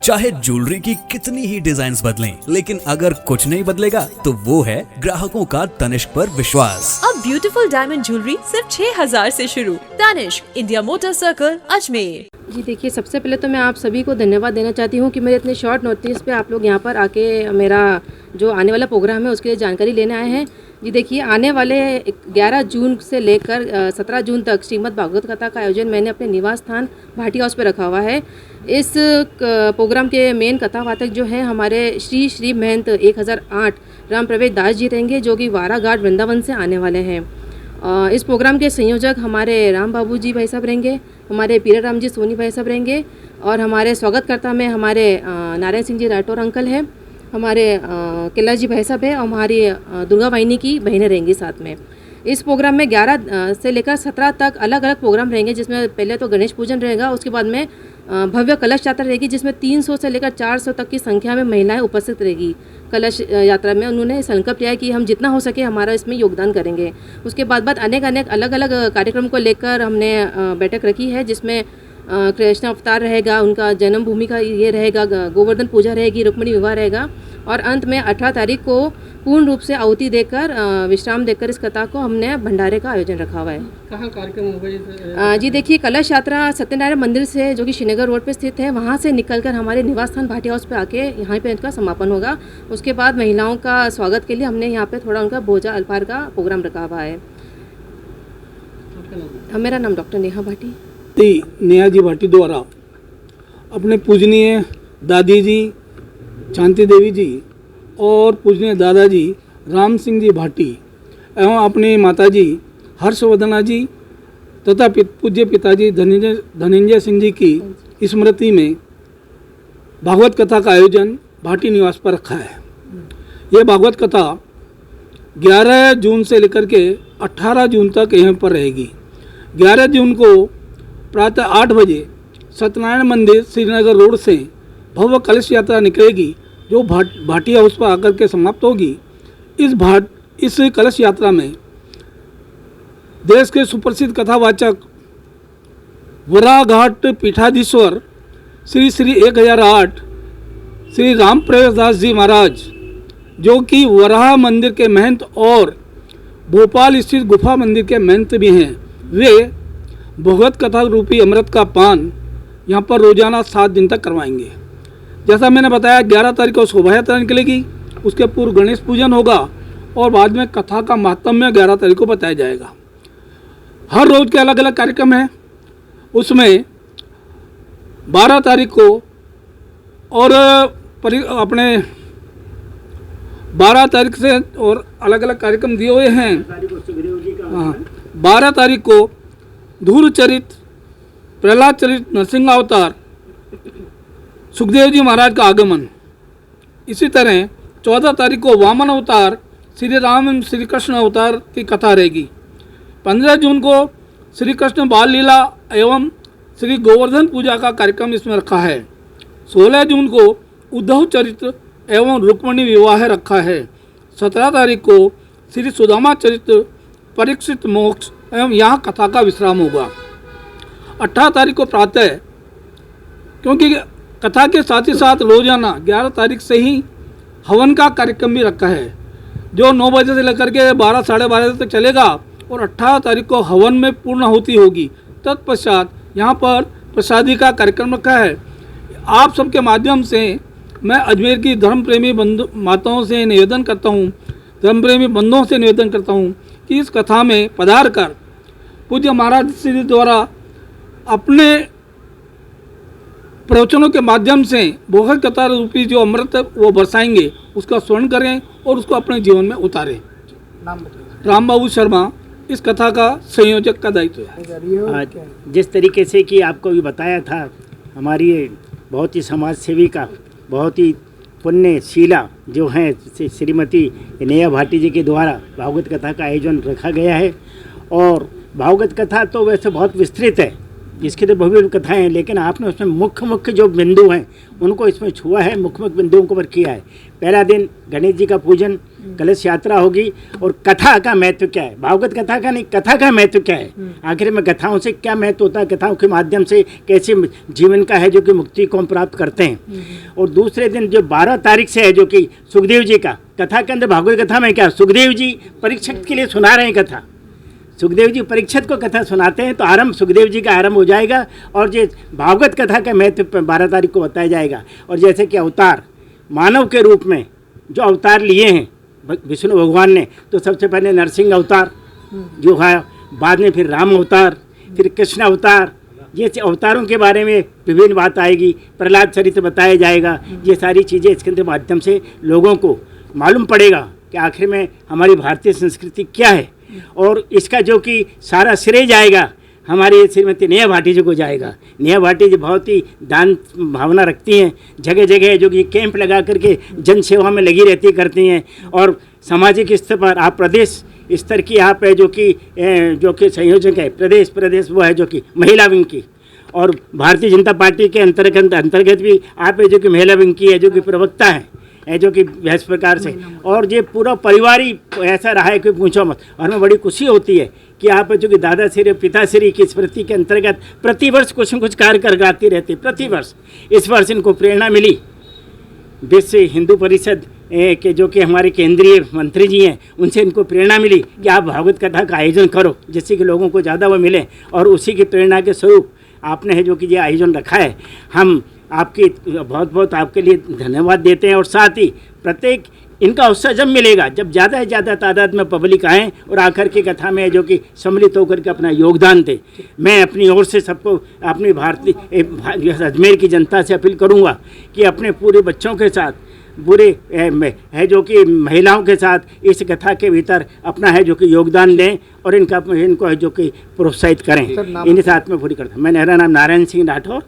चाहे ज्वेलरी की कितनी ही डिजाइन्स बदलें, लेकिन अगर कुछ नहीं बदलेगा तो वो है ग्राहकों का तनिष्क पर विश्वास। अब ब्यूटीफुल डायमंड ज्वेलरी सिर्फ 6000 से शुरू। Tanishq, India Motor Circle, Ajmer. जी देखिए, सबसे पहले तो मैं आप सभी को धन्यवाद देना चाहती हूँ कि मेरे इतने शॉर्ट नोटिस पे आप लोग यहाँ पर आके मेरा जो आने वाला प्रोग्राम है उसके लिए जानकारी लेने आए हैं। जी देखिए, आने वाले 11 जून से लेकर 17 जून तक श्रीमद् भागवत कथा का आयोजन मैंने अपने निवास स्थान भाटी हाउस पे रखा हुआ है। इस प्रोग्राम के मेन कथावाचक जो हैं हमारे श्री महंत 1008 राम प्रवेश दास जी रहेंगे, जो कि वारा घाट वृंदावन से आने वाले हैं। इस प्रोग्राम के संयोजक हमारे राम बाबू जी भाई साहब रहेंगे, हमारे पीरा राम जी सोनी भाई साहब रहेंगे, और हमारे स्वागतकर्ता में हमारे नारायण सिंह जी राठौर अंकल हैं, हमारे किला जी भाई साहब है, और हमारी दुर्गा वाहिनी की बहनें रहेंगी साथ में। इस प्रोग्राम में 11 से लेकर 17 तक अलग अलग प्रोग्राम रहेंगे, जिसमें पहले तो गणेश पूजन रहेगा, उसके बाद में भव्य कलश यात्रा रहेगी, जिसमें 300 से लेकर 400 तक की संख्या में महिलाएं उपस्थित रहेगी। कलश यात्रा में उन्होंने संकल्प लिया है कि हम जितना हो सके हमारा इसमें योगदान करेंगे। उसके बाद अनेक अलग अलग कार्यक्रम को लेकर हमने बैठक रखी है, जिसमें कृष्ण अवतार रहेगा, उनका जन्मभूमि का ये रहेगा, गोवर्धन पूजा रहेगी, रुक्मिणी विवाह रहेगा, और अंत में 18 तारीख को पूर्ण रूप से आहुति देकर विश्राम देकर इस कथा को हमने भंडारे का आयोजन रखा हुआ है। कहाँ कार्यक्रम होगा? जी देखिए, कलश यात्रा सत्यनारायण मंदिर से, जो कि श्रीनगर रोड पे स्थित है, वहाँ से निकलकर हमारे निवास स्थान भाटी हाउस पे आके यहाँ पे इनका समापन होगा। उसके बाद महिलाओं का स्वागत के लिए हमने यहाँ पे थोड़ा उनका भोजा अल्पाहार का प्रोग्राम रखा हुआ है। मेरा नाम डॉक्टर नेहा भाटी। नेहा जी भाटी द्वारा अपने पूजनीय दादी जी शांति देवी जी और पूजनीय दादाजी राम सिंह जी भाटी एवं अपनी माताजी हर्षवर्धना जी तथा पूज्य पिताजी धनंजय सिंह जी की स्मृति में भागवत कथा का आयोजन भाटी निवास पर रखा है। यह भागवत कथा 11 जून से लेकर के 18 जून तक यहाँ पर रहेगी। 11 जून को प्रातः 8 बजे सत्यनारायण मंदिर श्रीनगर रोड से भव्य कलश यात्रा निकलेगी, जो भाटी हाउस पर आकर के समाप्त होगी। इस कलश यात्रा में देश के सुप्रसिद्ध कथावाचक वराह घाट पीठाधीश्वर श्री 1008 श्री राम प्रवेश दास जी महाराज, जो कि वराह मंदिर के महंत और भोपाल स्थित गुफा मंदिर के महंत भी हैं, वे भगवत कथा रूपी अमृत का पान यहाँ पर रोजाना 7 दिन तक करवाएंगे। जैसा मैंने बताया, 11 तारीख को शोभा यात्रा निकलेगी, उसके पूर्व गणेश पूजन होगा और बाद में कथा का महात्म्य 11 तारीख को बताया जाएगा। हर रोज के अलग अलग कार्यक्रम हैं, उसमें 12 तारीख को और अपने 12 तारीख से और अलग अलग कार्यक्रम दिए हुए हैं। हाँ, 12 तारीख को धूर चरित, प्रहलाद चरित, नरसिंह अवतार, सुखदेव जी महाराज का आगमन। इसी तरह 14 तारीख को वामन अवतार, श्री राम एवं श्री कृष्ण अवतार की कथा रहेगी। 15 जून को श्री कृष्ण बाल लीला एवं श्री गोवर्धन पूजा का कार्यक्रम इसमें रखा है। 16 जून को उद्धव चरित्र एवं रुक्मिणी विवाह रखा है। 17 तारीख को श्री सुदामा चरित्र, परीक्षित मोक्ष एवं यहाँ कथा का विश्राम होगा। 18 तारीख को प्रातः, क्योंकि कथा के साथ ही साथ रोजाना 11 तारीख से ही हवन का कार्यक्रम भी रखा है, जो 9 बजे से लेकर के 12 साढ़े 12 तक चलेगा, और 18 तारीख को हवन में पूर्ण आहुति होगी। तत्पश्चात यहाँ पर प्रसादी का कार्यक्रम रखा है। आप सबके माध्यम से मैं अजमेर की धर्म प्रेमी बंधु माताओं से निवेदन करता हूँ, धर्म प्रेमी बंधुओं से निवेदन करता हूँ कि इस कथा में पधार कर पूज्य महाराज श्री द्वारा अपने प्रवचनों के माध्यम से भगवत कथा रूपी जो अमृत वो बरसाएंगे, उसका स्मरण करें और उसको अपने जीवन में उतारें। राम बाबू शर्मा इस कथा का संयोजक का दायित्व है। जिस तरीके से कि आपको भी बताया था, हमारी बहुत ही समाज सेवी का, बहुत ही पुण्यशीला जो हैं श्रीमती नेहा भाटी जी के द्वारा भागवत कथा का आयोजन रखा गया है। और भागवत कथा तो वैसे बहुत विस्तृत है, इसकी तो बहुविध कथाएं हैं, लेकिन आपने उसमें मुख्य जो बिंदु हैं उनको इसमें छुआ है, मुख्य बिंदुओं को पर किया है। पहला दिन गणेश जी का पूजन, कलश यात्रा होगी, और कथा का महत्व क्या है, भागवत कथा का नहीं, कथा का महत्व क्या है, आखिर में कथाओं से क्या महत्व होता है, कथाओं के माध्यम से कैसे जीवन का है जो कि मुक्ति को हम प्राप्त करते हैं। और दूसरे दिन जो 12 तारीख से है जो कि सुखदेव जी का कथा के अंदर, भागवत कथा में क्या सुखदेव जी परीक्षित के लिए सुना रहे हैं कथा, सुखदेव जी परीक्षित को कथा सुनाते हैं, तो आरंभ सुखदेव जी का आरंभ हो जाएगा और ये भागवत कथा का महत्व 12 तारीख को बताया जाएगा। और जैसे कि अवतार मानव के रूप में जो अवतार लिए हैं विष्णु भगवान ने, तो सबसे पहले नरसिंह अवतार जो है, बाद में फिर राम अवतार, फिर कृष्ण अवतार, ये अवतारों के बारे में विभिन्न बात आएगी, प्रहलाद चरित्र बताया जाएगा। ये सारी चीज़ें इसके माध्यम से लोगों को मालूम पड़ेगा कि आखिर में हमारी भारतीय संस्कृति क्या है, और इसका जो कि सारा श्रेय जाएगा हमारी श्रीमती नेहा भाटी जी को जाएगा। नेहा भाटी जी बहुत ही दान भावना रखती हैं, जगह जगह जो कि कैंप लगा करके जन सेवा में लगी रहती करती हैं, और सामाजिक स्तर पर आप प्रदेश स्तर की आप है जो कि संयोजक है, प्रदेश वो है जो कि महिला विंग की, और भारतीय जनता पार्टी के अंतर्गत भी आप है जो कि महिला विंग की है जो कि प्रवक्ता है जो कि इस प्रकार से, और ये पूरा परिवार ही ऐसा रहा है कि पूछो मत। और हमें बड़ी खुशी होती है कि आप जो कि दादाश्री पिताश्री की स्मृति के अंतर्गत प्रतिवर्ष कुछ न कुछ कार्य करवाती रहती है, प्रतिवर्ष। इस वर्ष इनको प्रेरणा मिली विश्व हिंदू परिषद के जो कि हमारे केंद्रीय मंत्री जी हैं, उनसे इनको प्रेरणा मिली कि आप भागवत कथा का आयोजन करो जिससे कि लोगों को ज़्यादा वो मिले, और उसी की प्रेरणा के स्वरूप आपने है जो कि ये आयोजन रखा है। हम आपकी बहुत बहुत आपके लिए धन्यवाद देते हैं, और साथ ही प्रत्येक इनका उत्साह जब मिलेगा जब ज़्यादा से ज़्यादा तादाद में पब्लिक आएँ और आकर की कथा में जो कि सम्मिलित होकर के अपना योगदान दें। मैं अपनी ओर से सबको अपनी भारतीय अजमेर की जनता से अपील करूँगा कि अपने पूरे बच्चों के साथ, पूरे है जो कि महिलाओं के साथ इस कथा के भीतर अपना है जो कि योगदान दें, और इनको है जो कि प्रोत्साहित करें। इन्हीं साथ में पूरी करता हूँ। मेरा नाम नारायण सिंह राठौर।